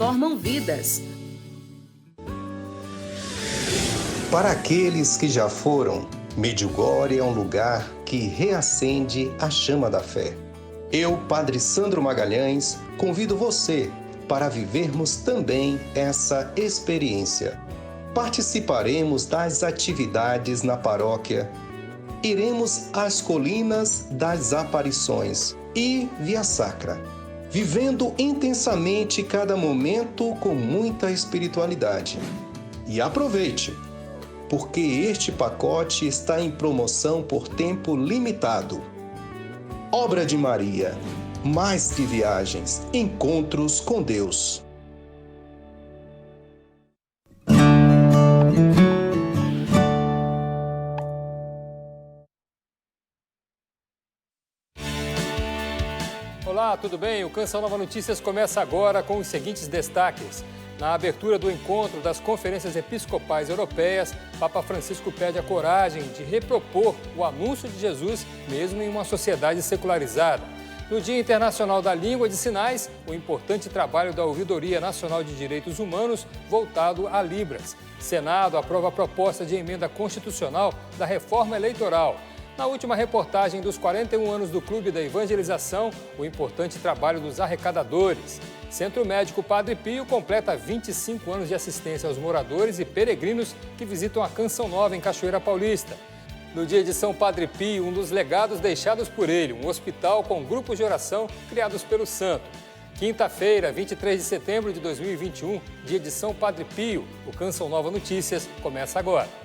Transformam vidas. Para aqueles que já foram, Medjugorje é um lugar que reacende a chama da fé. Eu, Padre Sandro Magalhães, convido você para vivermos também essa experiência. Participaremos das atividades na paróquia, iremos às colinas das aparições e Via Sacra, vivendo intensamente cada momento com muita espiritualidade. E aproveite, porque este pacote está em promoção por tempo limitado. Obra de Maria, mais que viagens, encontros com Deus. Olá, tudo bem? O Canção Nova Notícias começa agora com os seguintes destaques. Na abertura do encontro das conferências episcopais europeias, Papa Francisco pede a coragem de repropor o anúncio de Jesus, mesmo em uma sociedade secularizada. No Dia Internacional da Língua de Sinais, o importante trabalho da Ouvidoria Nacional de Direitos Humanos voltado a Libras. Senado aprova a proposta de emenda constitucional da reforma eleitoral. Na última reportagem dos 41 anos do Clube da Evangelização, o importante trabalho dos arrecadadores. Centro Médico Padre Pio completa 25 anos de assistência aos moradores e peregrinos que visitam a Canção Nova em Cachoeira Paulista. No dia de São Padre Pio, um dos legados deixados por ele, um hospital com grupos de oração criados pelo santo. Quinta-feira, 23 de setembro de 2021, dia de São Padre Pio. O Canção Nova Notícias começa agora.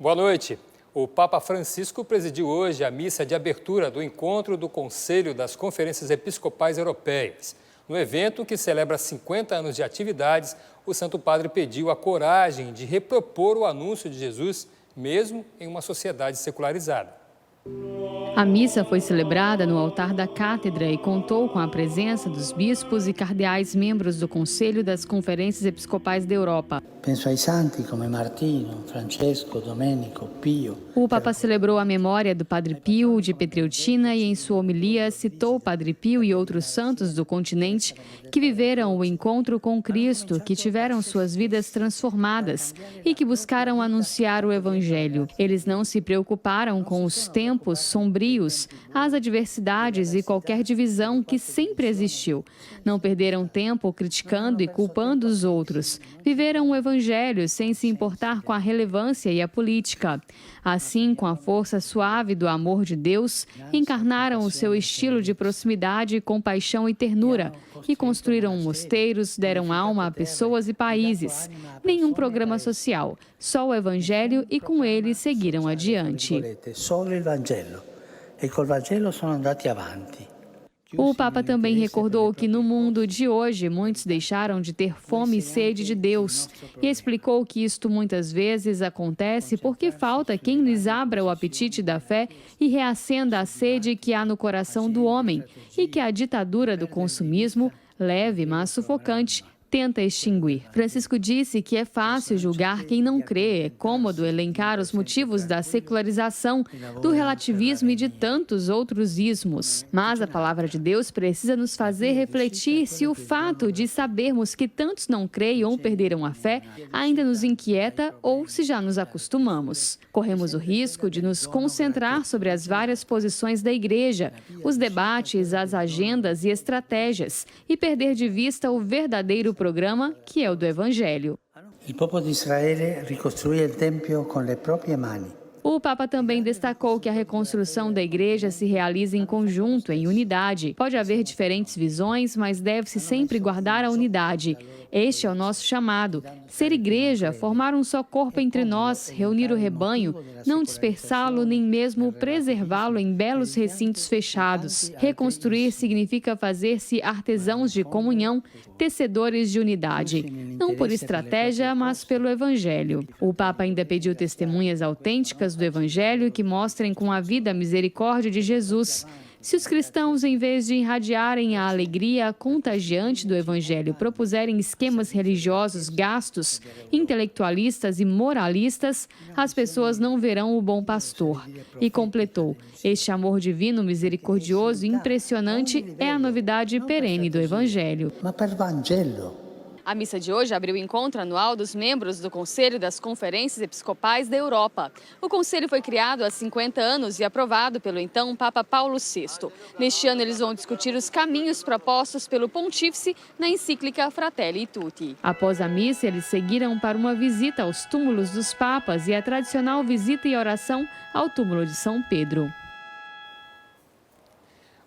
Boa noite. O Papa Francisco presidiu hoje a missa de abertura do encontro do Conselho das Conferências Episcopais Europeias. No evento, que celebra 50 anos de atividades, o Santo Padre pediu a coragem de repropor o anúncio de Jesus, mesmo em uma sociedade secularizada. A missa foi celebrada no altar da cátedra e contou com a presença dos bispos e cardeais membros do Conselho das Conferências Episcopais da Europa. Penso ai santi come Martino, Francesco, Domenico, Pio. O Papa celebrou a memória do Padre Pio de Petreutina e em sua homilia citou o Padre Pio e outros santos do continente que viveram o encontro com Cristo, que tiveram suas vidas transformadas e que buscaram anunciar o Evangelho. Eles não se preocuparam com os tempos sombrios, as adversidades e qualquer divisão que sempre existiu. Não perderam tempo criticando e culpando os outros. Viveram o Evangelho sem se importar com a relevância e a política. Assim, com a força suave do amor de Deus, encarnaram o seu estilo de proximidade, compaixão e ternura e construíram mosteiros, deram alma a pessoas e países. Nenhum programa social, só o Evangelho e com ele seguiram adiante. Solo il Vangelo. E col Vangelo sono andati avanti. O Papa também recordou que no mundo de hoje muitos deixaram de ter fome e sede de Deus e explicou que isto muitas vezes acontece porque falta quem lhes abra o apetite da fé e reacenda a sede que há no coração do homem e que a ditadura do consumismo, leve mas sufocante, tenta extinguir. Francisco disse que é fácil julgar quem não crê, é cômodo elencar os motivos da secularização, do relativismo e de tantos outros ismos. Mas a palavra de Deus precisa nos fazer refletir se o fato de sabermos que tantos não creem ou perderam a fé ainda nos inquieta ou se já nos acostumamos. Corremos o risco de nos concentrar sobre as várias posições da Igreja, os debates, as agendas e estratégias e perder de vista o verdadeiro programa, que é o do Evangelho. Il popolo di Israele ricostruì il Tempio con le proprie mani. O Papa também destacou que a reconstrução da Igreja se realiza em conjunto, em unidade. Pode haver diferentes visões, mas deve-se sempre guardar a unidade. Este é o nosso chamado. Ser igreja, formar um só corpo entre nós, reunir o rebanho, não dispersá-lo nem mesmo preservá-lo em belos recintos fechados. Reconstruir significa fazer-se artesãos de comunhão, tecedores de unidade. Não por estratégia, mas pelo Evangelho. O Papa ainda pediu testemunhas autênticas do Evangelho que mostrem com a vida a misericórdia de Jesus. Se os cristãos, em vez de irradiarem a alegria contagiante do Evangelho, propuserem esquemas religiosos gastos, intelectualistas e moralistas, as pessoas não verão o bom pastor. E completou: este amor divino, misericordioso e impressionante é a novidade perene do Evangelho. Ma per Vangelo. A missa de hoje abriu o encontro anual dos membros do Conselho das Conferências Episcopais da Europa. O conselho foi criado há 50 anos e aprovado pelo então Papa Paulo VI. Neste ano, eles vão discutir os caminhos propostos pelo Pontífice na encíclica Fratelli Tutti. Após a missa, eles seguiram para uma visita aos túmulos dos papas e a tradicional visita e oração ao túmulo de São Pedro.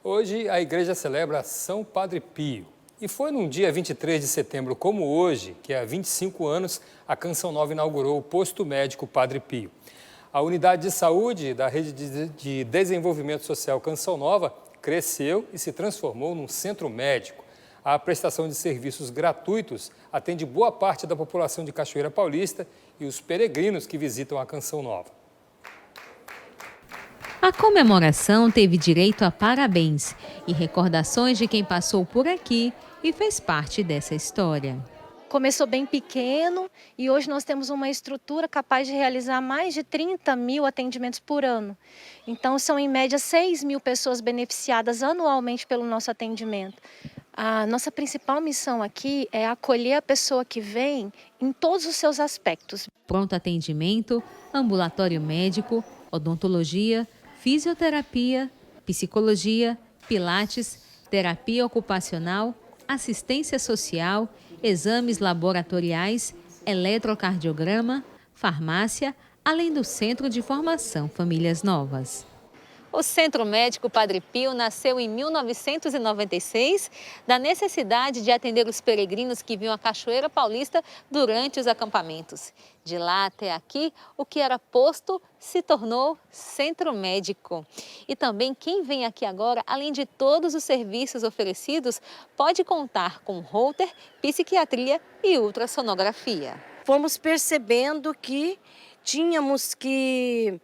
Hoje, a igreja celebra São Padre Pio. E foi num dia 23 de setembro, como hoje, que há 25 anos, a Canção Nova inaugurou o posto médico Padre Pio. A unidade de saúde da Rede de Desenvolvimento Social Canção Nova cresceu e se transformou num centro médico. A prestação de serviços gratuitos atende boa parte da população de Cachoeira Paulista e os peregrinos que visitam a Canção Nova. A comemoração teve direito a parabéns e recordações de quem passou por aqui e fez parte dessa história. Começou bem pequeno e hoje nós temos uma estrutura capaz de realizar mais de 30 mil atendimentos por ano. Então são em média 6 mil pessoas beneficiadas anualmente pelo nosso atendimento. A nossa principal missão aqui é acolher a pessoa que vem em todos os seus aspectos. Pronto atendimento, ambulatório médico, odontologia, fisioterapia, psicologia, pilates, terapia ocupacional, assistência social, exames laboratoriais, eletrocardiograma, farmácia, além do Centro de Formação Famílias Novas. O Centro Médico Padre Pio nasceu em 1996 da necessidade de atender os peregrinos que vinham à Cachoeira Paulista durante os acampamentos. De lá até aqui, o que era posto se tornou centro médico. E também quem vem aqui agora, além de todos os serviços oferecidos, pode contar com holter, psiquiatria e ultrassonografia. Fomos percebendo que tínhamos que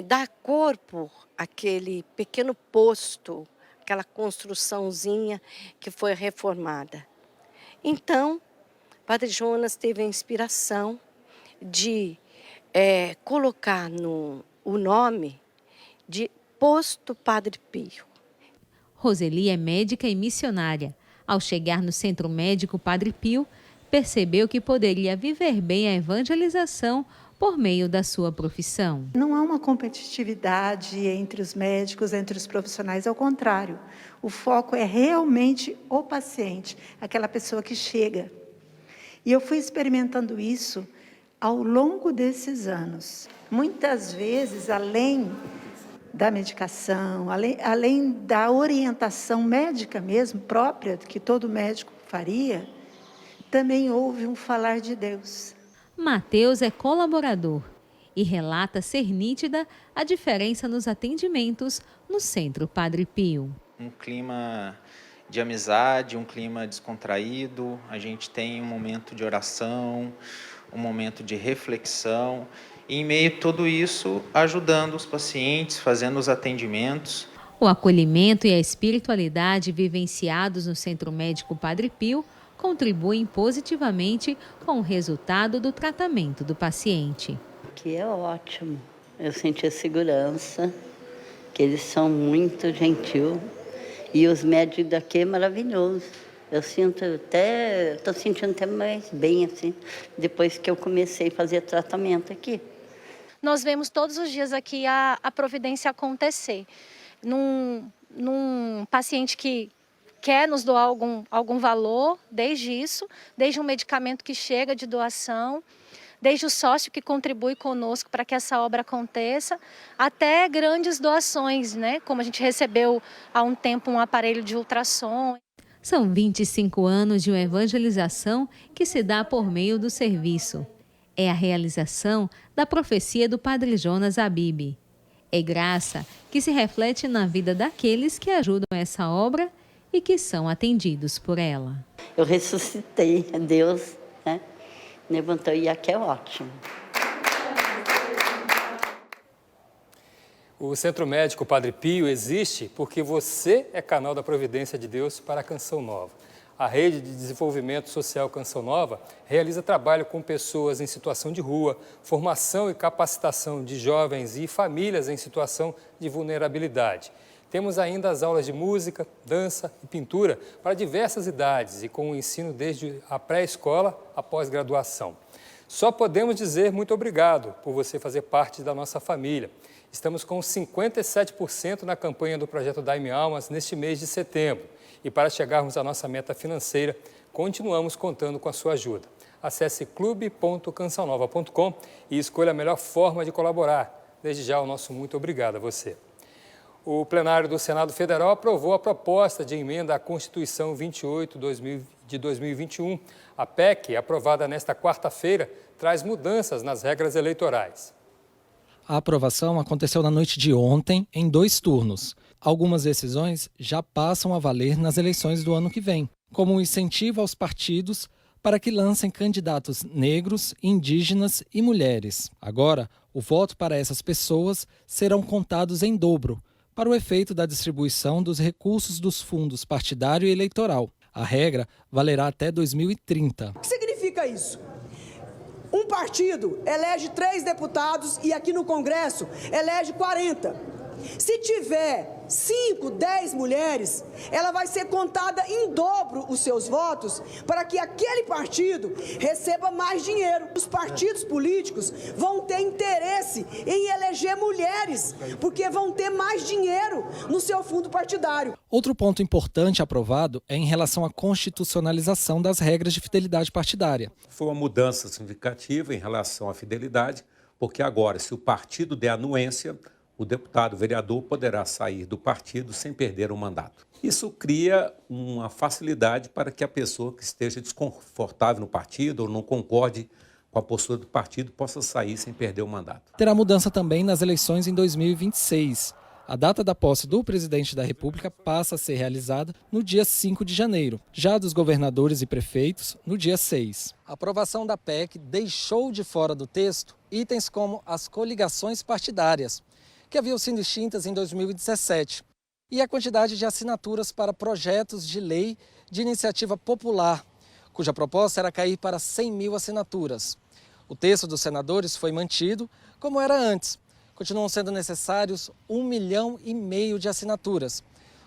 dar corpo àquele pequeno posto, aquela construçãozinha que foi reformada. Então, Padre Jonas teve a inspiração de colocar o nome de Posto Padre Pio. Roseli é médica e missionária. Ao chegar no Centro Médico Padre Pio, percebeu que poderia viver bem a evangelização por meio da sua profissão. Não há uma competitividade entre os médicos, entre os profissionais, ao contrário. O foco é realmente o paciente, aquela pessoa que chega. E eu fui experimentando isso ao longo desses anos. Muitas vezes, além da medicação, além da orientação médica mesmo, própria, que todo médico faria, também houve um falar de Deus. Mateus é colaborador e relata ser nítida a diferença nos atendimentos no Centro Padre Pio. Um clima de amizade, um clima descontraído, a gente tem um momento de oração, um momento de reflexão e em meio a tudo isso ajudando os pacientes, fazendo os atendimentos. O acolhimento e a espiritualidade vivenciados no Centro Médico Padre Pio contribuem positivamente com o resultado do tratamento do paciente. Que é ótimo, eu senti a segurança, que eles são muito gentil e os médicos daqui é maravilhoso. Eu estou sentindo até mais bem assim, depois que eu comecei a fazer tratamento aqui. Nós vemos todos os dias aqui a providência acontecer. Num paciente que quer nos doar algum valor, desde um medicamento que chega de doação, desde o sócio que contribui conosco para que essa obra aconteça, até grandes doações, né? Como a gente recebeu há um tempo um aparelho de ultrassom. São 25 anos de uma evangelização que se dá por meio do serviço. É a realização da profecia do Padre Jonas Abib. É graça que se reflete na vida daqueles que ajudam essa obra e que são atendidos por ela. Eu ressuscitei, Deus, né? Levantou e aqui é ótimo. O Centro Médico Padre Pio existe porque você é canal da providência de Deus para a Canção Nova. A Rede de Desenvolvimento Social Canção Nova realiza trabalho com pessoas em situação de rua, formação e capacitação de jovens e famílias em situação de vulnerabilidade. Temos ainda as aulas de música, dança e pintura para diversas idades e com o ensino desde a pré-escola à pós-graduação. Só podemos dizer muito obrigado por você fazer parte da nossa família. Estamos com 57% na campanha do projeto Dai-me Almas neste mês de setembro. E para chegarmos à nossa meta financeira, continuamos contando com a sua ajuda. Acesse clube.cançãonova.com e escolha a melhor forma de colaborar. Desde já, o nosso muito obrigado a você. O plenário do Senado Federal aprovou a proposta de emenda à Constituição 28 de 2021. A PEC, aprovada nesta quarta-feira, traz mudanças nas regras eleitorais. A aprovação aconteceu na noite de ontem, em 2 turnos. Algumas decisões já passam a valer nas eleições do ano que vem, como um incentivo aos partidos para que lancem candidatos negros, indígenas e mulheres. Agora, o voto para essas pessoas serão contados em dobro, para o efeito da distribuição dos recursos dos fundos partidário e eleitoral. A regra valerá até 2030. O que significa isso? Um partido elege 3 deputados e aqui no Congresso elege 40. Se tiver 5, 10 mulheres, ela vai ser contada em dobro os seus votos para que aquele partido receba mais dinheiro. Os partidos políticos vão ter interesse em eleger mulheres, porque vão ter mais dinheiro no seu fundo partidário. Outro ponto importante aprovado é em relação à constitucionalização das regras de fidelidade partidária. Foi uma mudança significativa em relação à fidelidade, porque agora, se o partido der anuência, o deputado, o vereador, poderá sair do partido sem perder o mandato. Isso cria uma facilidade para que a pessoa que esteja desconfortável no partido ou não concorde com a postura do partido possa sair sem perder o mandato. Terá mudança também nas eleições em 2026. A data da posse do presidente da República passa a ser realizada no dia 5 de janeiro, já dos governadores e prefeitos no dia 6. A aprovação da PEC deixou de fora do texto itens como as coligações partidárias, que haviam sido extintas em 2017, e a quantidade de assinaturas para projetos de lei de iniciativa popular, cuja proposta era cair para 100 mil assinaturas. O texto dos senadores foi mantido como era antes. Continuam sendo necessários 1,5 milhão de assinaturas,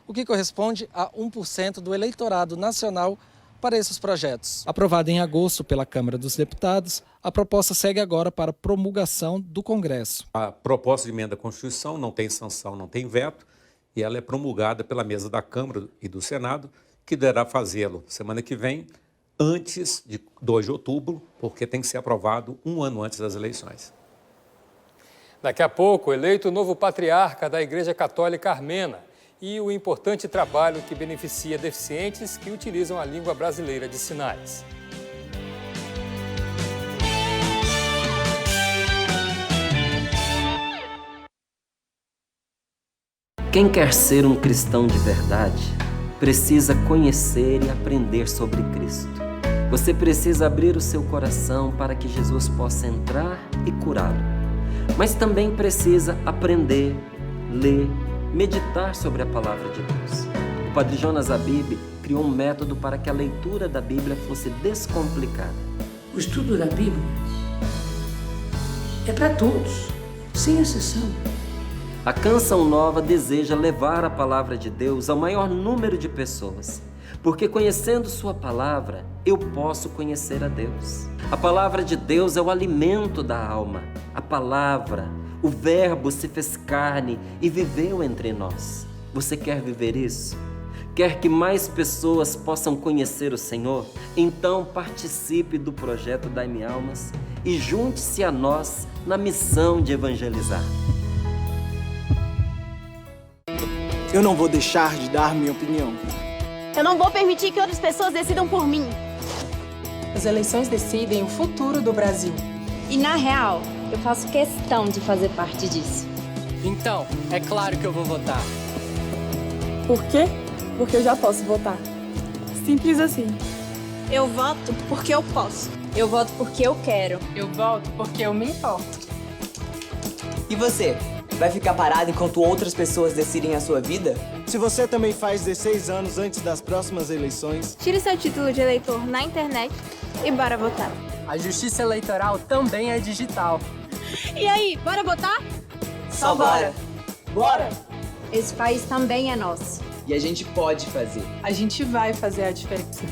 o que corresponde a 1% do eleitorado nacional para esses projetos. Aprovada em agosto pela Câmara dos Deputados, a proposta segue agora para promulgação do Congresso. A proposta de emenda à Constituição não tem sanção, não tem veto, e ela é promulgada pela mesa da Câmara e do Senado, que deverá fazê-lo semana que vem, antes de 2 de outubro, porque tem que ser aprovado 1 ano antes das eleições. Daqui a pouco, eleito o novo patriarca da Igreja Católica Armena e o importante trabalho que beneficia deficientes que utilizam a língua brasileira de sinais. Quem quer ser um cristão de verdade, precisa conhecer e aprender sobre Cristo. Você precisa abrir o seu coração para que Jesus possa entrar e curá-lo. Mas também precisa aprender, ler, meditar sobre a palavra de Deus. O Padre Jonas Abib criou um método para que a leitura da Bíblia fosse descomplicada. O estudo da Bíblia é para todos, sem exceção. A Canção Nova deseja levar a palavra de Deus ao maior número de pessoas, porque conhecendo sua palavra, eu posso conhecer a Deus. A palavra de Deus é o alimento da alma. A palavra, o Verbo se fez carne e viveu entre nós. Você quer viver isso? Quer que mais pessoas possam conhecer o Senhor? Então participe do projeto Dai-me Almas e junte-se a nós na missão de evangelizar. Eu não vou deixar de dar minha opinião. Eu não vou permitir que outras pessoas decidam por mim. As eleições decidem o futuro do Brasil. E na real, eu faço questão de fazer parte disso. Então, é claro que eu vou votar. Por quê? Porque eu já posso votar. Simples assim. Eu voto porque eu posso. Eu voto porque eu quero. Eu voto porque eu me importo. E você? Vai ficar parado enquanto outras pessoas decidem a sua vida? Se você também faz 16 anos antes das próximas eleições, Tire seu título de eleitor na internet e bora votar. A justiça eleitoral também é digital. E aí, bora votar? Só bora! Bora! Esse país também é nosso. E a gente pode fazer. A gente vai fazer a diferença.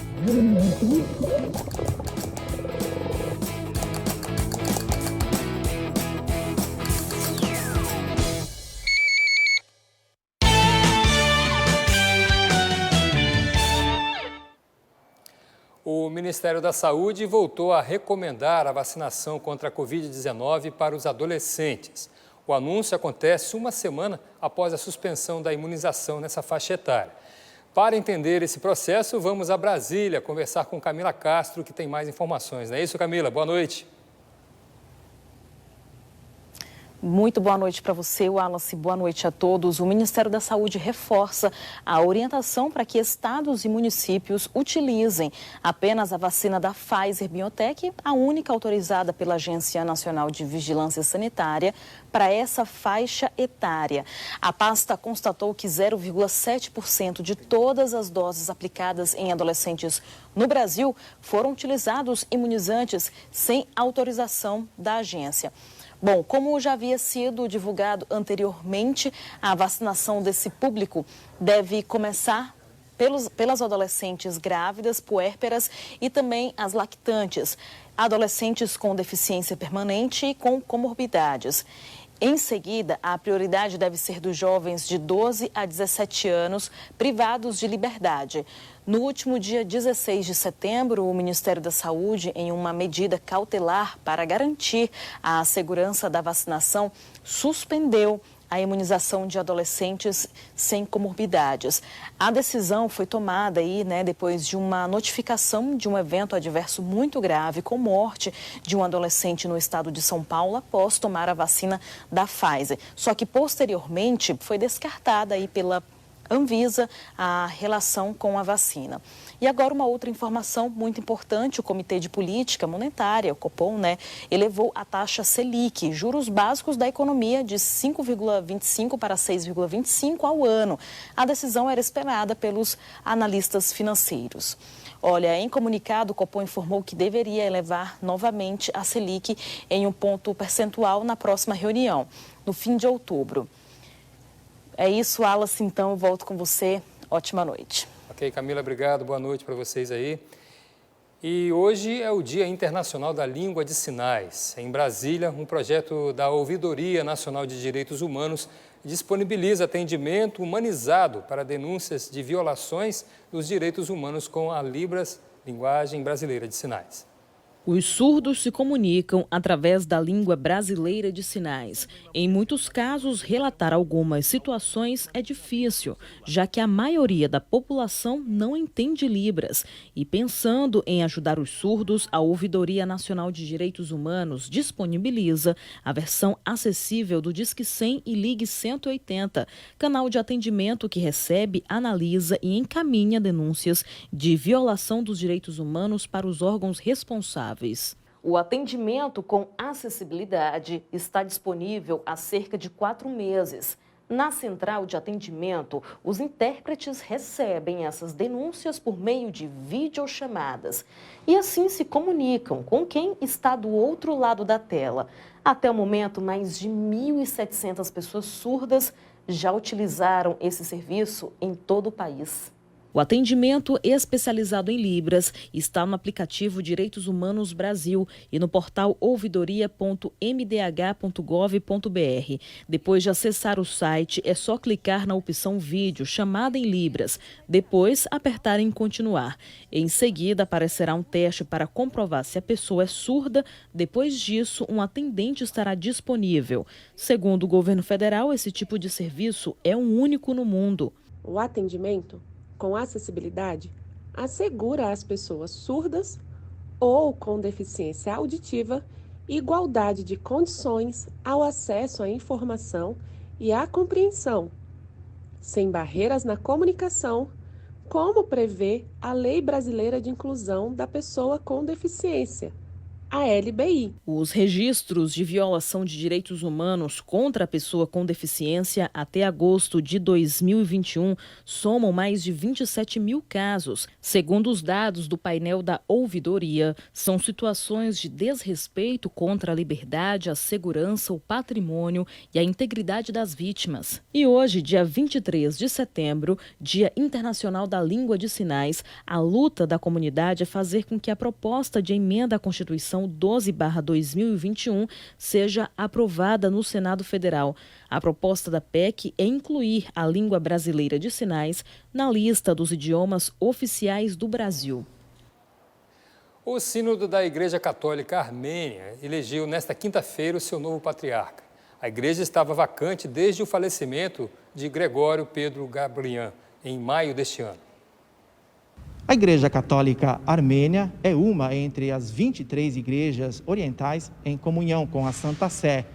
O Ministério da Saúde voltou a recomendar a vacinação contra a Covid-19 para os adolescentes. O anúncio acontece uma semana após a suspensão da imunização nessa faixa etária. Para entender esse processo, vamos a Brasília conversar com Camila Castro, que tem mais informações. Não é isso, Camila? Boa noite. Muito boa noite para você, Wallace. Boa noite a todos. O Ministério da Saúde reforça a orientação para que estados e municípios utilizem apenas a vacina da Pfizer-BioNTech, a única autorizada pela Agência Nacional de Vigilância Sanitária, para essa faixa etária. A pasta constatou que 0,7% de todas as doses aplicadas em adolescentes no Brasil foram utilizados imunizantes sem autorização da agência. Bom, como já havia sido divulgado anteriormente, a vacinação desse público deve começar pelas adolescentes grávidas, puérperas e também as lactantes, adolescentes com deficiência permanente e com comorbidades. Em seguida, a prioridade deve ser dos jovens de 12 a 17 anos privados de liberdade. No último dia 16 de setembro, o Ministério da Saúde, em uma medida cautelar para garantir a segurança da vacinação, suspendeu a imunização de adolescentes sem comorbidades. A decisão foi tomada depois de uma notificação de um evento adverso muito grave com morte de um adolescente no estado de São Paulo após tomar a vacina da Pfizer. Só que posteriormente foi descartada pela Anvisa a relação com a vacina. E agora uma outra informação muito importante: o Comitê de Política Monetária, o Copom, elevou a taxa Selic, juros básicos da economia, de 5,25 para 6,25 ao ano. A decisão era esperada pelos analistas financeiros. Olha, em comunicado, o Copom informou que deveria elevar novamente a Selic em um ponto percentual na próxima reunião, no fim de outubro. É isso, Wallace, então eu volto com você. Ótima noite. Ok, Camila, obrigado. Boa noite para vocês aí. E hoje é o Dia Internacional da Língua de Sinais. Em Brasília, um projeto da Ouvidoria Nacional de Direitos Humanos disponibiliza atendimento humanizado para denúncias de violações dos direitos humanos com a Libras, linguagem brasileira de sinais. Os surdos se comunicam através da língua brasileira de sinais. Em muitos casos, relatar algumas situações é difícil, já que a maioria da população não entende Libras. E pensando em ajudar os surdos, a Ouvidoria Nacional de Direitos Humanos disponibiliza a versão acessível do Disque 100 e Ligue 180, canal de atendimento que recebe, analisa e encaminha denúncias de violação dos direitos humanos para os órgãos responsáveis. O atendimento com acessibilidade está disponível há cerca de 4 meses. Na central de atendimento, os intérpretes recebem essas denúncias por meio de videochamadas e assim se comunicam com quem está do outro lado da tela. Até o momento, mais de 1.700 pessoas surdas já utilizaram esse serviço em todo o país. O atendimento especializado em Libras está no aplicativo Direitos Humanos Brasil e no portal ouvidoria.mdh.gov.br. Depois de acessar o site, é só clicar na opção Vídeo, chamada em Libras. Depois, apertar em Continuar. Em seguida, aparecerá um teste para comprovar se a pessoa é surda. Depois disso, um atendente estará disponível. Segundo o governo federal, esse tipo de serviço é um único no mundo. O atendimento com acessibilidade assegura às pessoas surdas ou com deficiência auditiva igualdade de condições ao acesso à informação e à compreensão, sem barreiras na comunicação, como prevê a Lei Brasileira de Inclusão da Pessoa com Deficiência, a LBI. Os registros de violação de direitos humanos contra a pessoa com deficiência até agosto de 2021 somam mais de 27 mil casos. Segundo os dados do painel da ouvidoria, são situações de desrespeito contra a liberdade, a segurança, o patrimônio e a integridade das vítimas. E hoje, dia 23 de setembro, Dia Internacional da Língua de Sinais, a luta da comunidade é fazer com que a proposta de emenda à Constituição 12/2021 seja aprovada no Senado Federal. A proposta da PEC é incluir a língua brasileira de sinais na lista dos idiomas oficiais do Brasil. O Sínodo da Igreja Católica Armênia elegeu nesta quinta-feira o seu novo patriarca. A igreja estava vacante desde o falecimento de Gregório Pedro Gabriel, em maio deste ano. A Igreja Católica Armênia é uma entre as 23 igrejas orientais em comunhão com a Santa Sé.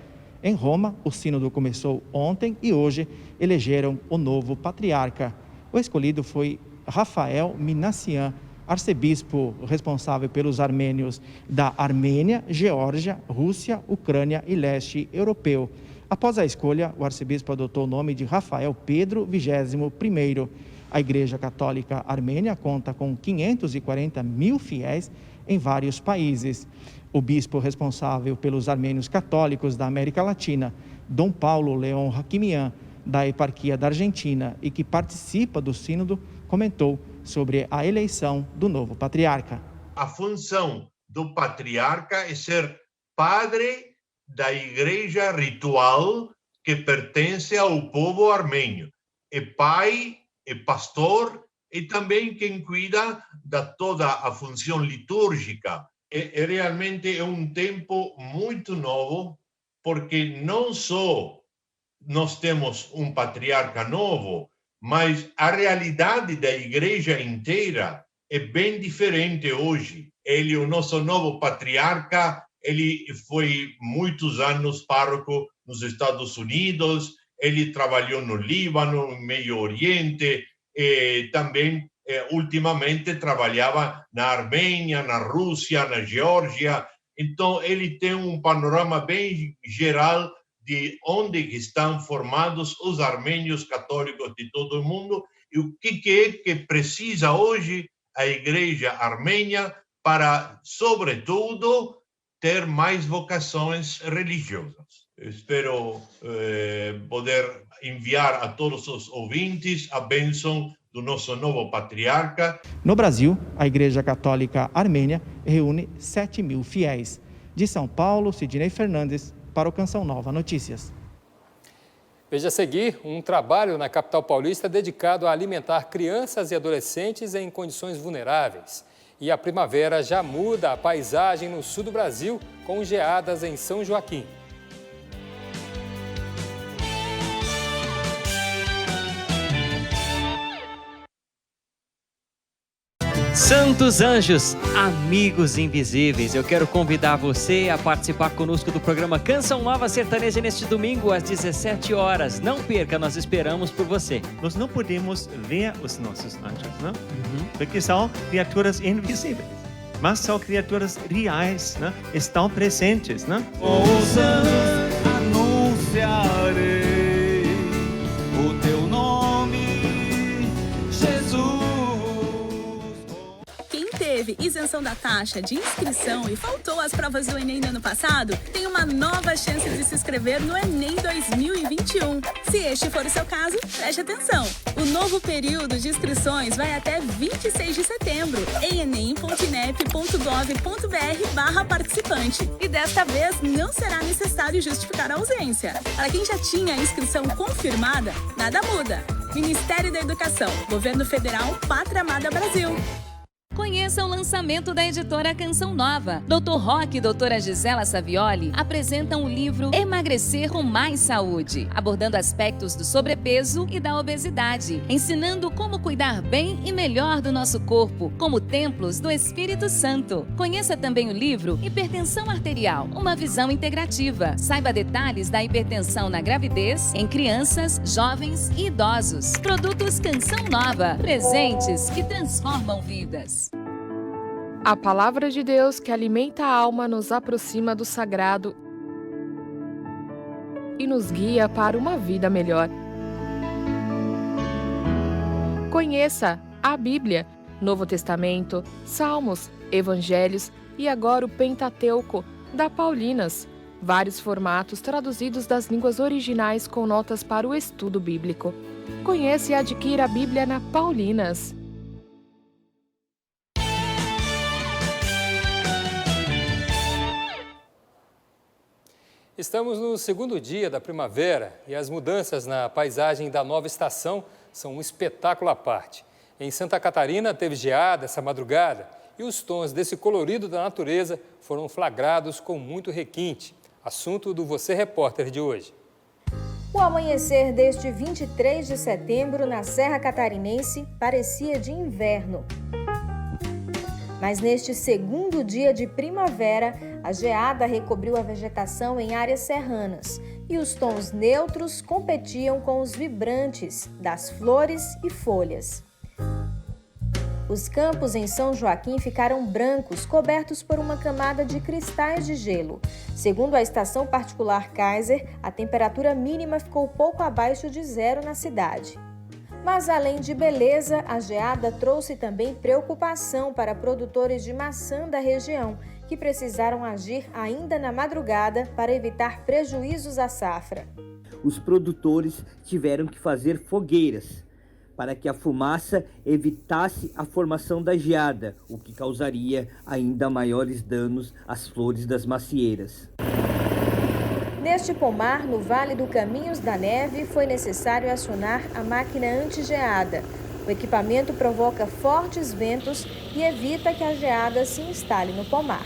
Em Roma, o sínodo começou ontem e hoje elegeram o novo patriarca. O escolhido foi Rafael Minassian, arcebispo responsável pelos armênios da Armênia, Geórgia, Rússia, Ucrânia e leste europeu. Após a escolha, o arcebispo adotou o nome de Rafael Pedro XXI. A Igreja Católica Armênia conta com 540 mil fiéis em vários países. O bispo responsável pelos armênios católicos da América Latina, Dom Paulo Leon Hakimian, da eparquia da Argentina e que participa do sínodo, comentou sobre a eleição do novo patriarca. A função do patriarca é ser padre da igreja ritual que pertence ao povo armênio. É pai, é pastor e também quem cuida de toda a função litúrgica. Realmente é um tempo muito novo, porque não só nós temos um patriarca novo, mas a realidade da igreja inteira é bem diferente hoje. Ele, o nosso novo patriarca, ele foi muitos anos pároco nos Estados Unidos, ele trabalhou no Líbano, no Meio Oriente, e também, ultimamente, trabalhava na Armênia, na Rússia, na Geórgia. Então, ele tem um panorama bem geral de onde estão formados os armênios católicos de todo o mundo e o que é que precisa hoje a Igreja Armênia para, sobretudo, ter mais vocações religiosas. Eu espero poder enviar a todos os ouvintes a bênção do nosso novo patriarca. No Brasil, a Igreja Católica Armênia reúne 7 mil fiéis. De São Paulo, Sidney Fernandes, para o Canção Nova Notícias. Veja a seguir um trabalho na capital paulista dedicado a alimentar crianças e adolescentes em condições vulneráveis. E a primavera já muda a paisagem no sul do Brasil, com geadas em São Joaquim. Santos Anjos, amigos invisíveis, eu quero convidar você a participar conosco do programa Canção Nova Sertaneja neste domingo às 17 horas. Não perca, nós esperamos por você. Nós não podemos ver os nossos anjos, não? Porque são criaturas invisíveis, mas são criaturas reais, né? Estão presentes, né? Ouça, anunciarei o teu nome, Jesus. Teve isenção da taxa de inscrição e faltou às provas do Enem no ano passado, tem uma nova chance de se inscrever no Enem 2021. Se este for o seu caso, preste atenção. O novo período de inscrições vai até 26 de setembro em enem.inep.gov.br/participante. E desta vez não será necessário justificar a ausência. Para quem já tinha a inscrição confirmada, nada muda. Ministério da Educação, Governo Federal, Pátria Amada Brasil. Conheça o lançamento da editora Canção Nova. Dr. Roque e doutora Gisela Savioli apresentam o livro Emagrecer com Mais Saúde, abordando aspectos do sobrepeso e da obesidade, ensinando como cuidar bem e melhor do nosso corpo, como templos do Espírito Santo. Conheça também o livro Hipertensão Arterial, uma visão integrativa. Saiba detalhes da hipertensão na gravidez, em crianças, jovens e idosos. Produtos Canção Nova, presentes que transformam vidas. A palavra de Deus que alimenta a alma nos aproxima do sagrado e nos guia para uma vida melhor. Conheça a Bíblia, Novo Testamento, Salmos, Evangelhos e agora o Pentateuco, da Paulinas. Vários formatos traduzidos das línguas originais com notas para o estudo bíblico. Conheça e adquira a Bíblia na Paulinas. Estamos no segundo dia da primavera e as mudanças na paisagem da nova estação são um espetáculo à parte. Em Santa Catarina teve geada essa madrugada e os tons desse colorido da natureza foram flagrados com muito requinte. Assunto do Você Repórter de hoje. O amanhecer deste 23 de setembro na Serra Catarinense parecia de inverno. Mas neste segundo dia de primavera, a geada recobriu a vegetação em áreas serranas e os tons neutros competiam com os vibrantes das flores e folhas. Os campos em São Joaquim ficaram brancos, cobertos por uma camada de cristais de gelo. Segundo a estação particular Kaiser, a temperatura mínima ficou pouco abaixo de zero na cidade. Mas, além de beleza, a geada trouxe também preocupação para produtores de maçã da região, que precisaram agir ainda na madrugada para evitar prejuízos à safra. Os produtores tiveram que fazer fogueiras para que a fumaça evitasse a formação da geada, o que causaria ainda maiores danos às flores das macieiras. Neste pomar, no Vale do Caminhos da Neve, foi necessário acionar a máquina anti-geada. O equipamento provoca fortes ventos e evita que a geada se instale no pomar.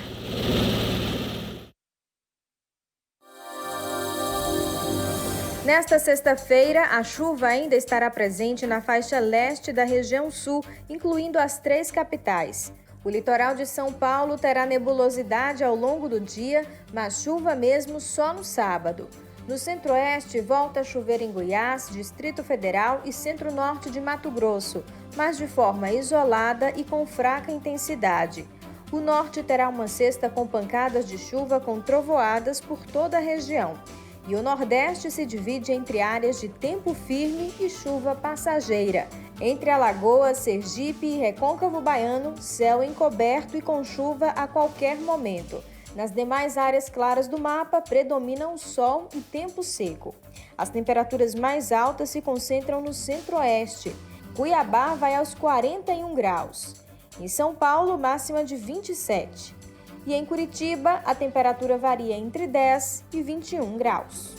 Nesta sexta-feira, a chuva ainda estará presente na faixa leste da região sul, incluindo as 3 capitais. O litoral de São Paulo terá nebulosidade ao longo do dia, mas chuva mesmo só no sábado. No centro-oeste, volta a chover em Goiás, Distrito Federal e centro-norte de Mato Grosso, mas de forma isolada e com fraca intensidade. O norte terá uma sexta com pancadas de chuva com trovoadas por toda a região. E o Nordeste se divide entre áreas de tempo firme e chuva passageira. Entre Alagoas, Sergipe e Recôncavo Baiano, céu encoberto e com chuva a qualquer momento. Nas demais áreas claras do mapa, predominam sol e tempo seco. As temperaturas mais altas se concentram no centro-oeste. Cuiabá vai aos 41 graus. Em São Paulo, máxima de 27. E em Curitiba, a temperatura varia entre 10 e 21 graus.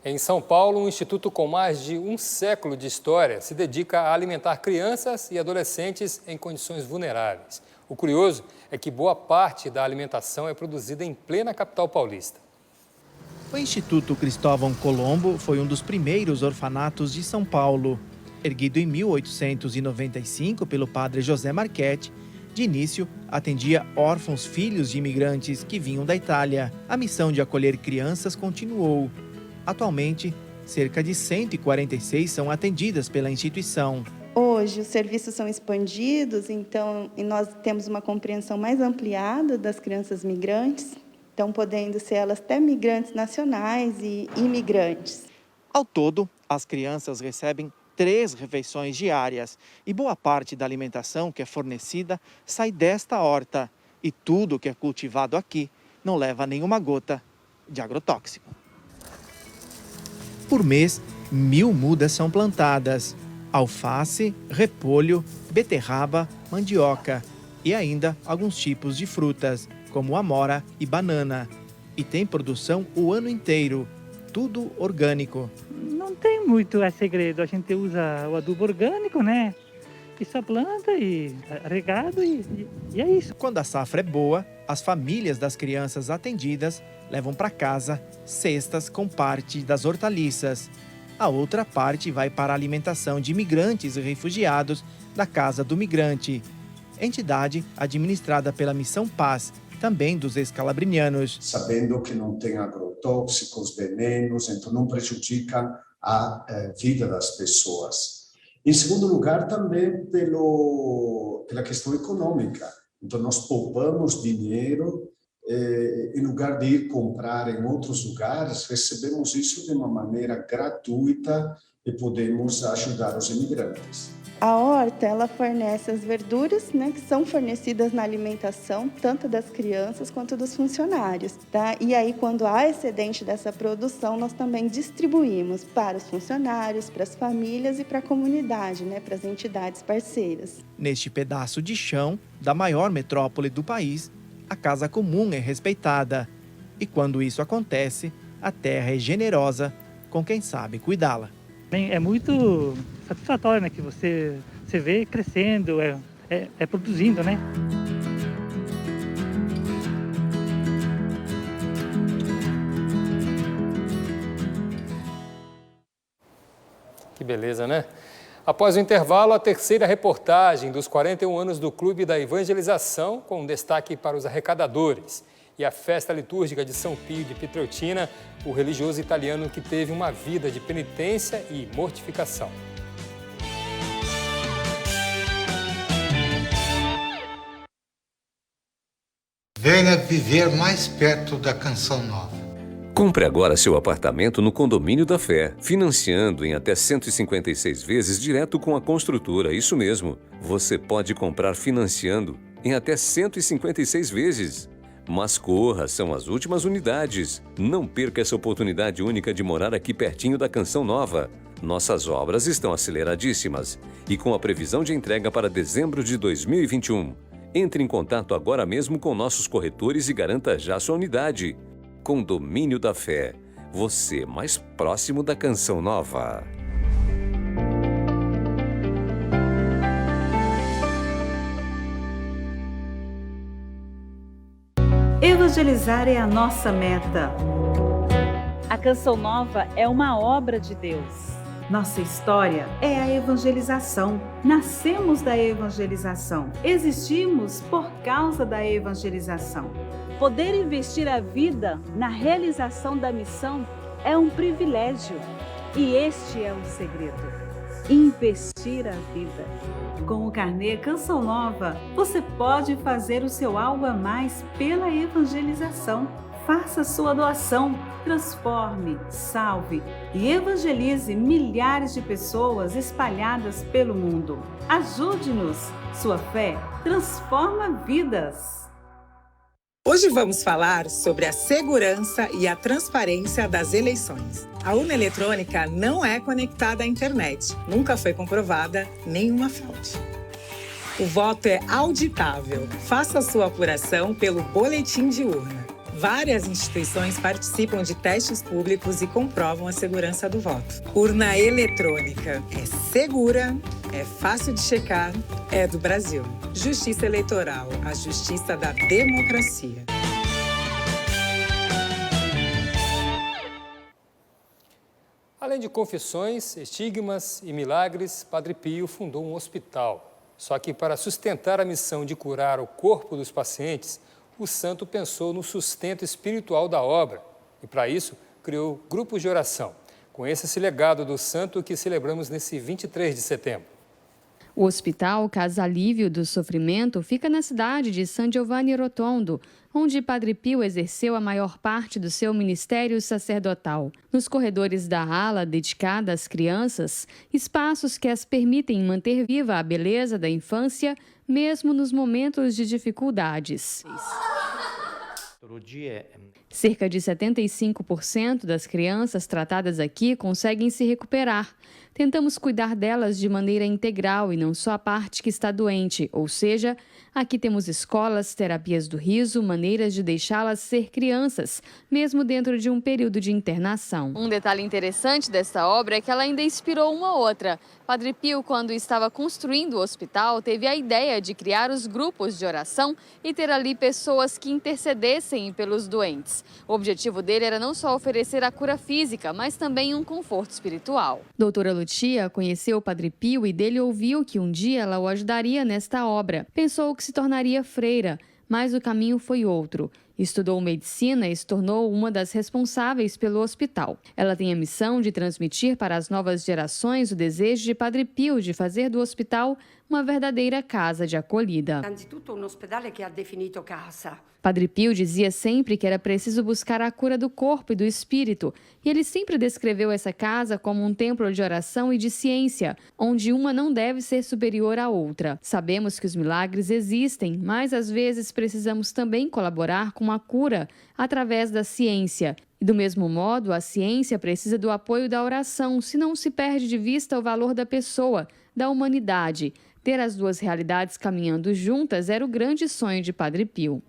Em São Paulo, um instituto com mais de um século de história se dedica a alimentar crianças e adolescentes em condições vulneráveis. O curioso é que boa parte da alimentação é produzida em plena capital paulista. O Instituto Cristóvão Colombo foi um dos primeiros orfanatos de São Paulo. Erguido em 1895 pelo padre José Marchetti, de início, atendia órfãos filhos de imigrantes que vinham da Itália. A missão de acolher crianças continuou. Atualmente, cerca de 146 são atendidas pela instituição. Hoje, os serviços são expandidos, então nós temos uma compreensão mais ampliada das crianças migrantes, então podendo ser elas até migrantes nacionais e imigrantes. Ao todo, as crianças recebem 3 refeições diárias e boa parte da alimentação que é fornecida sai desta horta. E tudo que é cultivado aqui não leva nenhuma gota de agrotóxico. Por mês, 1000 mudas são plantadas. Alface, repolho, beterraba, mandioca e ainda alguns tipos de frutas, como amora e banana. E tem produção o ano inteiro, tudo orgânico. Não tem muito segredo, a gente usa o adubo orgânico, né? E só planta e regado e é isso. Quando a safra é boa, as famílias das crianças atendidas levam para casa cestas com parte das hortaliças. A outra parte vai para a alimentação de imigrantes e refugiados da Casa do Migrante, entidade administrada pela Missão Paz, também dos escalabrinianos. Sabendo que não tem agrotóxicos, venenos, então não prejudicam a vida das pessoas. Em segundo lugar, também pela questão econômica. Então, nós poupamos dinheiro, em lugar de ir comprar em outros lugares, recebemos isso de uma maneira gratuita e podemos ajudar os imigrantes. A horta, ela fornece as verduras, que são fornecidas na alimentação, tanto das crianças quanto dos funcionários, tá? E aí, quando há excedente dessa produção, nós também distribuímos para os funcionários, para as famílias e para a comunidade, para as entidades parceiras. Neste pedaço de chão da maior metrópole do país, a casa comum é respeitada. E quando isso acontece, a terra é generosa com quem sabe cuidá-la. É muito satisfatório, que você vê crescendo, produzindo, Que beleza, né? Após o intervalo, a terceira reportagem dos 41 anos do Clube da Evangelização, com destaque para os arrecadadores. E a festa litúrgica de São Pio de Pietrelcina, o religioso italiano que teve uma vida de penitência e mortificação. Venha viver mais perto da Canção Nova. Compre agora seu apartamento no Condomínio da Fé, financiando em até 156 vezes direto com a construtora. Isso mesmo, você pode comprar financiando em até 156 vezes. Mas corra, são as últimas unidades. Não perca essa oportunidade única de morar aqui pertinho da Canção Nova. Nossas obras estão aceleradíssimas e com a previsão de entrega para dezembro de 2021. Entre em contato agora mesmo com nossos corretores e garanta já sua unidade. Condomínio da Fé, você mais próximo da Canção Nova. Evangelizar é a nossa meta. A Canção Nova é uma obra de Deus. Nossa história é a evangelização. Nascemos da evangelização. Existimos por causa da evangelização. Poder investir a vida na realização da missão é um privilégio. E este é o segredo: investir a vida. Com o carnê Canção Nova, você pode fazer o seu algo a mais pela evangelização. Faça sua doação, transforme, salve e evangelize milhares de pessoas espalhadas pelo mundo. Ajude-nos, sua fé transforma vidas. Hoje vamos falar sobre a segurança e a transparência das eleições. A urna eletrônica não é conectada à internet. Nunca foi comprovada nenhuma fraude. O voto é auditável. Faça sua apuração pelo boletim de urna. Várias instituições participam de testes públicos e comprovam a segurança do voto. Urna eletrônica é segura, é fácil de checar, é do Brasil. Justiça Eleitoral, a justiça da democracia. Além de confissões, estigmas e milagres, Padre Pio fundou um hospital. Só que para sustentar a missão de curar o corpo dos pacientes, o santo pensou no sustento espiritual da obra e, para isso, criou grupos de oração. Conheça esse legado do santo que celebramos nesse 23 de setembro. O Hospital Casa Alívio do Sofrimento fica na cidade de San Giovanni Rotondo, onde Padre Pio exerceu a maior parte do seu ministério sacerdotal. Nos corredores da ala dedicada às crianças, espaços que as permitem manter viva a beleza da infância, mesmo nos momentos de dificuldades. Cerca de 75% das crianças tratadas aqui conseguem se recuperar. Tentamos cuidar delas de maneira integral e não só a parte que está doente, ou seja, aqui temos escolas, terapias do riso, maneiras de deixá-las ser crianças, mesmo dentro de um período de internação. Um detalhe interessante desta obra é que ela ainda inspirou uma outra. Padre Pio, quando estava construindo o hospital, teve a ideia de criar os grupos de oração e ter ali pessoas que intercedessem pelos doentes. O objetivo dele era não só oferecer a cura física, mas também um conforto espiritual. Doutora Lucia conheceu o Padre Pio e dele ouviu que um dia ela o ajudaria nesta obra. Pensou que se tornaria freira, mas o caminho foi outro. Estudou medicina e se tornou uma das responsáveis pelo hospital. Ela tem a missão de transmitir para as novas gerações o desejo de Padre Pio de fazer do hospital uma verdadeira casa de acolhida. Padre Pio dizia sempre que era preciso buscar a cura do corpo e do espírito, e ele sempre descreveu essa casa como um templo de oração e de ciência, onde uma não deve ser superior à outra. Sabemos que os milagres existem, mas às vezes precisamos também colaborar com a cura através da ciência. E do mesmo modo, a ciência precisa do apoio da oração, senão se perde de vista o valor da pessoa, da humanidade. Ter as duas realidades caminhando juntas era o grande sonho de Padre Pio.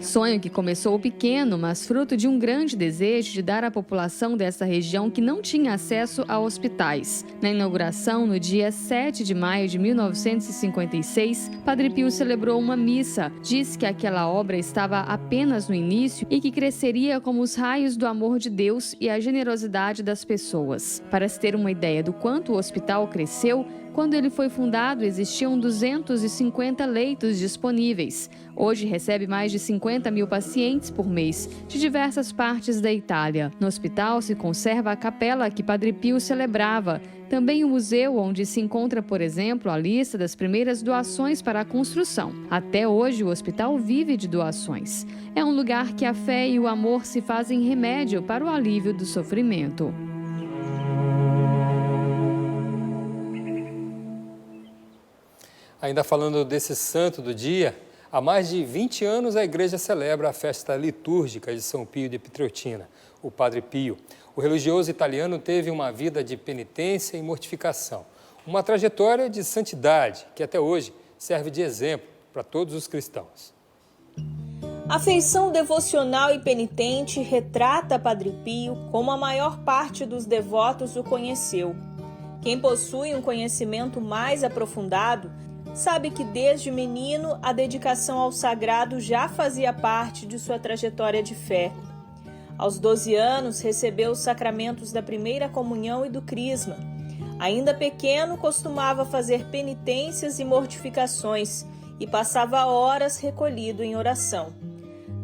Sonho que começou pequeno, mas fruto de um grande desejo de dar à população dessa região que não tinha acesso a hospitais. Na inauguração, no dia 7 de maio de 1956, Padre Pio celebrou uma missa. Disse que aquela obra estava apenas no início e que cresceria como os raios do amor de Deus e a generosidade das pessoas. Para se ter uma ideia do quanto o hospital cresceu, quando ele foi fundado, existiam 250 leitos disponíveis. Hoje recebe mais de 50 mil pacientes por mês, de diversas partes da Itália. No hospital se conserva a capela que Padre Pio celebrava. Também o museu, onde se encontra, por exemplo, a lista das primeiras doações para a construção. Até hoje, o hospital vive de doações. É um lugar que a fé e o amor se fazem remédio para o alívio do sofrimento. Ainda falando desse santo do dia, há mais de 20 anos a igreja celebra a festa litúrgica de São Pio de Pietrelcina, o Padre Pio. O religioso italiano teve uma vida de penitência e mortificação, uma trajetória de santidade que até hoje serve de exemplo para todos os cristãos. A feição devocional e penitente retrata Padre Pio como a maior parte dos devotos o conheceu. Quem possui um conhecimento mais aprofundado sabe que desde menino a dedicação ao sagrado já fazia parte de sua trajetória de fé. Aos 12 anos recebeu os sacramentos da primeira comunhão e do crisma. Ainda pequeno costumava fazer penitências e mortificações e passava horas recolhido em oração.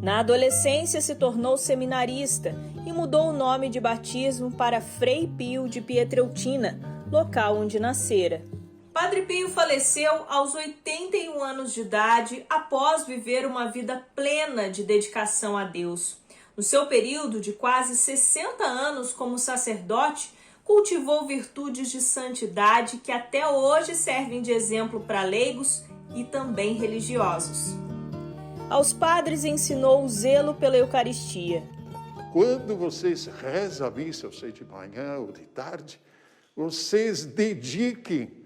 Na adolescência se tornou seminarista e mudou o nome de batismo para Frei Pio de Pietrelcina, local onde nascera. Padre Pio faleceu aos 81 anos de idade após viver uma vida plena de dedicação a Deus. No seu período de quase 60 anos como sacerdote, cultivou virtudes de santidade que até hoje servem de exemplo para leigos e também religiosos. Aos padres ensinou o zelo pela Eucaristia. Quando vocês rezam a missa, seja de manhã ou de tarde, vocês dediquem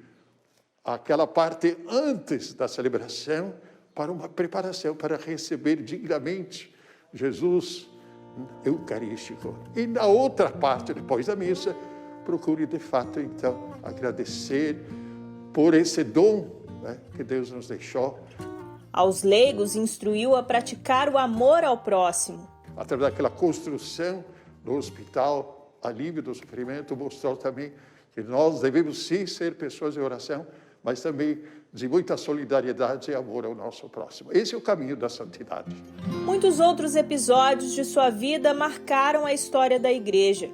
aquela parte antes da celebração para uma preparação para receber dignamente Jesus eucarístico. E na outra parte, depois da missa, procure de fato, então, agradecer por esse dom, né, que Deus nos deixou. Aos leigos, instruiu a praticar o amor ao próximo. Através daquela construção do hospital, alívio do sofrimento, mostrou também que nós devemos sim ser pessoas de oração, mas também de muita solidariedade e amor ao nosso próximo. Esse é o caminho da santidade. Muitos outros episódios de sua vida marcaram a história da igreja.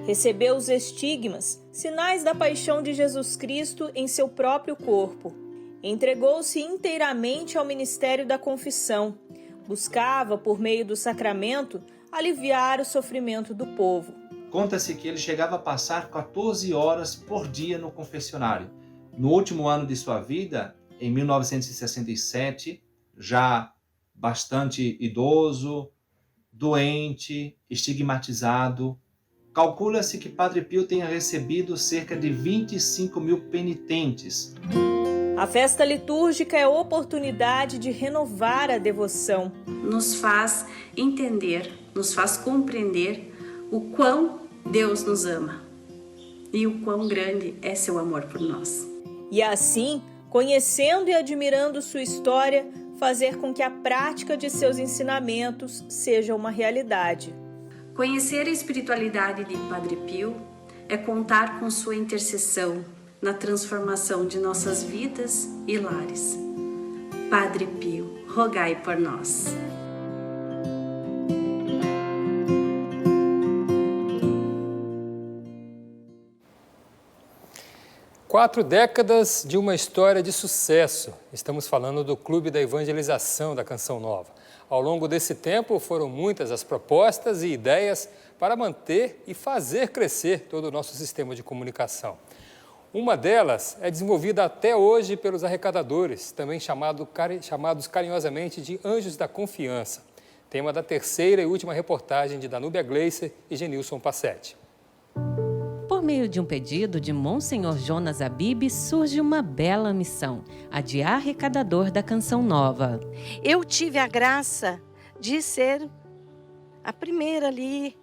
Recebeu os estigmas, sinais da paixão de Jesus Cristo em seu próprio corpo. Entregou-se inteiramente ao ministério da confissão. Buscava, por meio do sacramento, aliviar o sofrimento do povo. Conta-se que ele chegava a passar 14 horas por dia no confessionário. No último ano de sua vida, em 1967, já bastante idoso, doente, estigmatizado, calcula-se que Padre Pio tenha recebido cerca de 25 mil penitentes. A festa litúrgica é a oportunidade de renovar a devoção. Nos faz entender, nos faz compreender o quão Deus nos ama e o quão grande é seu amor por nós. E assim, conhecendo e admirando sua história, fazer com que a prática de seus ensinamentos seja uma realidade. Conhecer a espiritualidade de Padre Pio é contar com sua intercessão na transformação de nossas vidas e lares. Padre Pio, rogai por nós. Quatro décadas de uma história de sucesso. Estamos falando do Clube da Evangelização da Canção Nova. Ao longo desse tempo, foram muitas as propostas e ideias para manter e fazer crescer todo o nosso sistema de comunicação. Uma delas é desenvolvida até hoje pelos arrecadadores, também chamados carinhosamente de Anjos da Confiança. Tema da terceira e última reportagem de Danúbia Gleiser e Genilson Passetti. Por meio de um pedido de Monsenhor Jonas Abib, surge uma bela missão, a de arrecadador da Canção Nova. Eu tive a graça de ser a primeira ali,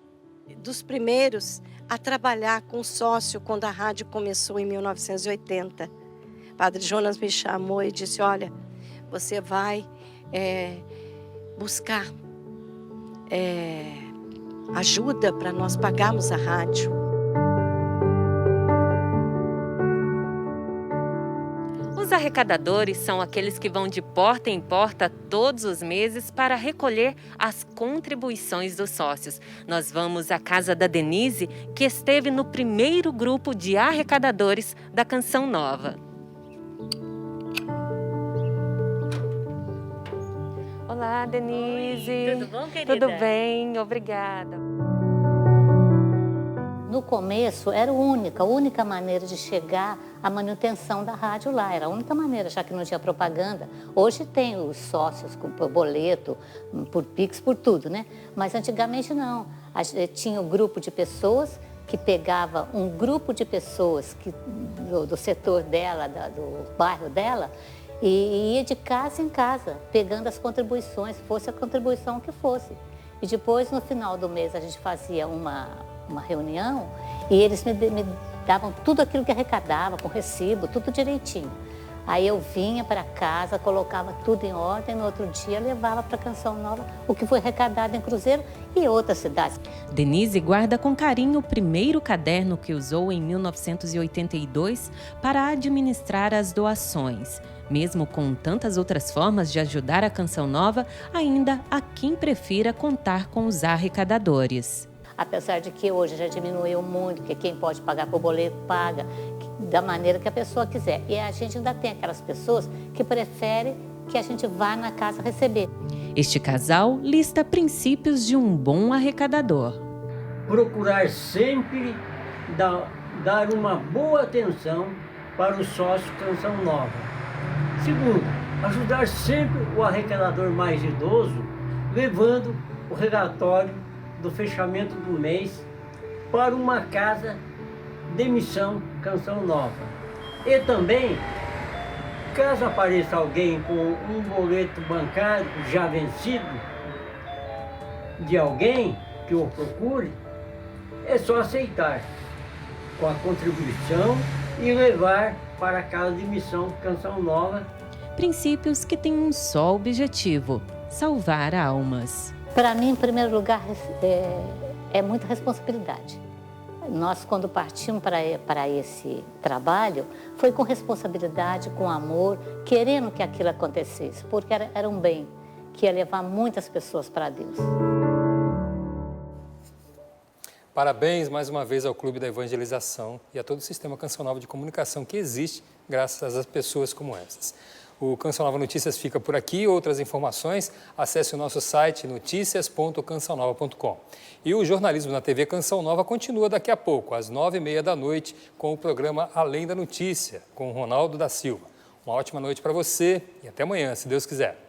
dos primeiros, a trabalhar com sócio quando a rádio começou em 1980. Padre Jonas me chamou e disse, olha, você vai buscar ajuda para nós pagarmos a rádio. Os arrecadadores são aqueles que vão de porta em porta todos os meses para recolher as contribuições dos sócios. Nós vamos à casa da Denise, que esteve no primeiro grupo de arrecadadores da Canção Nova. Olá, Denise. Oi, tudo bom, querida? Tudo bem, obrigada. No começo era a única maneira de chegar à manutenção da rádio lá. Era a única maneira, já que não tinha propaganda. Hoje tem os sócios por boleto, por Pix, por tudo, né? Mas antigamente não. Tinha um grupo de pessoas que pegava um grupo de pessoas do setor dela, do bairro dela, e ia de casa em casa, pegando as contribuições, fosse a contribuição que fosse. E depois, no final do mês, a gente fazia uma reunião e eles me davam tudo aquilo que arrecadava, com recibo, tudo direitinho. Aí eu vinha para casa, colocava tudo em ordem, no outro dia levava para a Canção Nova o que foi arrecadado em Cruzeiro e outras cidades. Denise guarda com carinho o primeiro caderno que usou em 1982 para administrar as doações. Mesmo com tantas outras formas de ajudar a Canção Nova, ainda há quem prefira contar com os arrecadadores. Apesar de que hoje já diminuiu muito, que quem pode pagar por boleto paga da maneira que a pessoa quiser. E a gente ainda tem aquelas pessoas que preferem que a gente vá na casa receber. Este casal lista princípios de um bom arrecadador. Procurar sempre dar uma boa atenção para o sócio Canção Nova. Segundo, ajudar sempre o arrecadador mais idoso, levando o relatório do fechamento do mês para uma casa de missão Canção Nova. E também, caso apareça alguém com um boleto bancário já vencido de alguém que o procure, é só aceitar com a contribuição e levar para a casa de missão Canção Nova. Princípios que têm um só objetivo: salvar almas. Para mim, em primeiro lugar, é muita responsabilidade. Nós, quando partimos para esse trabalho, foi com responsabilidade, com amor, querendo que aquilo acontecesse, porque era um bem que ia levar muitas pessoas para Deus. Parabéns mais uma vez ao Clube da Evangelização e a todo o sistema Canção Nova de comunicação que existe graças a pessoas como essas. O Canção Nova Notícias fica por aqui. Outras informações, acesse o nosso site noticias.cançãonova.com. E o jornalismo na TV Canção Nova continua daqui a pouco, às 9h30 da noite, com o programa Além da Notícia, com o Ronaldo da Silva. Uma ótima noite para você e até amanhã, se Deus quiser.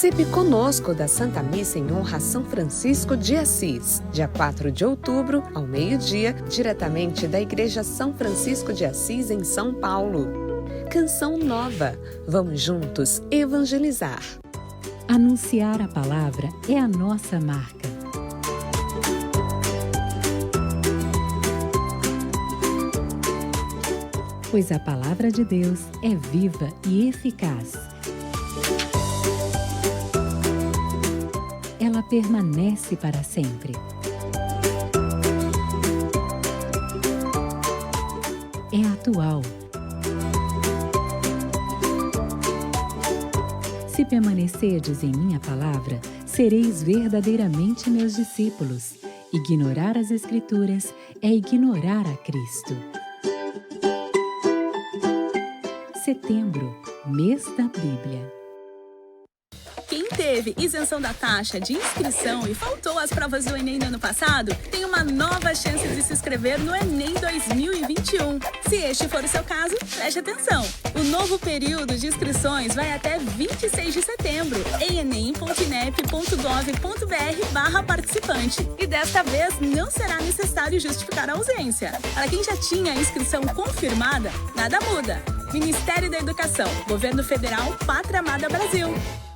Participe conosco da Santa Missa em honra a São Francisco de Assis, dia 4 de outubro, ao meio-dia, diretamente da Igreja São Francisco de Assis, em São Paulo. Canção Nova. Vamos juntos evangelizar. Anunciar a palavra é a nossa marca. Pois a palavra de Deus é viva e eficaz. Ela permanece para sempre. É atual. Se permanecerdes em minha palavra, sereis verdadeiramente meus discípulos. Ignorar as Escrituras é ignorar a Cristo. Setembro, mês da Bíblia. Quem teve isenção da taxa de inscrição e faltou às provas do Enem no ano passado, tem uma nova chance de se inscrever no Enem 2021. Se este for o seu caso, preste atenção. O novo período de inscrições vai até 26 de setembro em enem.inep.gov.br/participante. E desta vez não será necessário justificar a ausência. Para quem já tinha a inscrição confirmada, nada muda. Ministério da Educação, Governo Federal, Pátria Amada Brasil.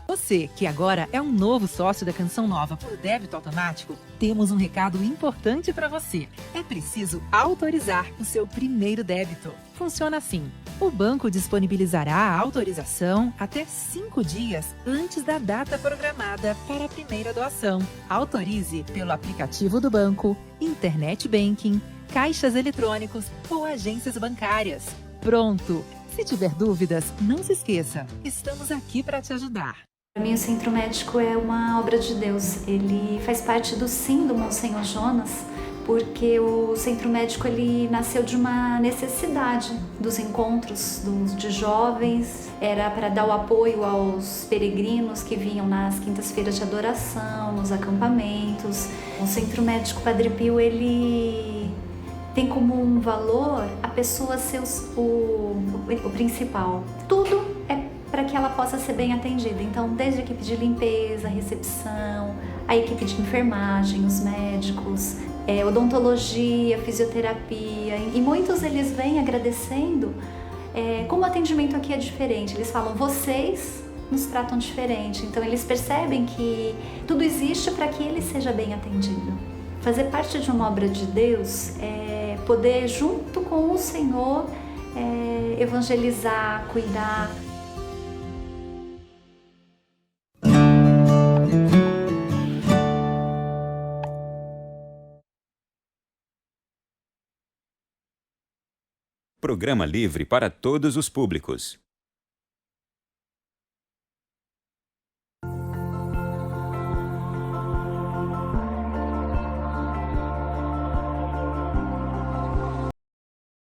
Você, que agora é um novo sócio da Canção Nova por débito automático, temos um recado importante para você. É preciso autorizar o seu primeiro débito. Funciona assim. O banco disponibilizará a autorização até 5 dias antes da data programada para a primeira doação. Autorize pelo aplicativo do banco, internet banking, caixas eletrônicos ou agências bancárias. Pronto! Se tiver dúvidas, não se esqueça, estamos aqui para te ajudar. Para mim, o Centro Médico é uma obra de Deus. Ele faz parte do sim do Monsenhor Jonas, porque o Centro Médico ele nasceu de uma necessidade dos encontros de jovens. Era para dar o apoio aos peregrinos que vinham nas quintas-feiras de adoração, nos acampamentos. O Centro Médico Padre Pio, ele tem como um valor a pessoa ser o principal. Tudo é para que ela possa ser bem atendida. Então, desde a equipe de limpeza, recepção, a equipe de enfermagem, os médicos, odontologia, fisioterapia. E muitos eles vêm agradecendo como o atendimento aqui é diferente. Eles falam, vocês nos tratam diferente. Então, eles percebem que tudo existe para que ele seja bem atendido. Fazer parte de uma obra de Deus é poder, junto com o Senhor, evangelizar, cuidar. Programa livre para todos os públicos.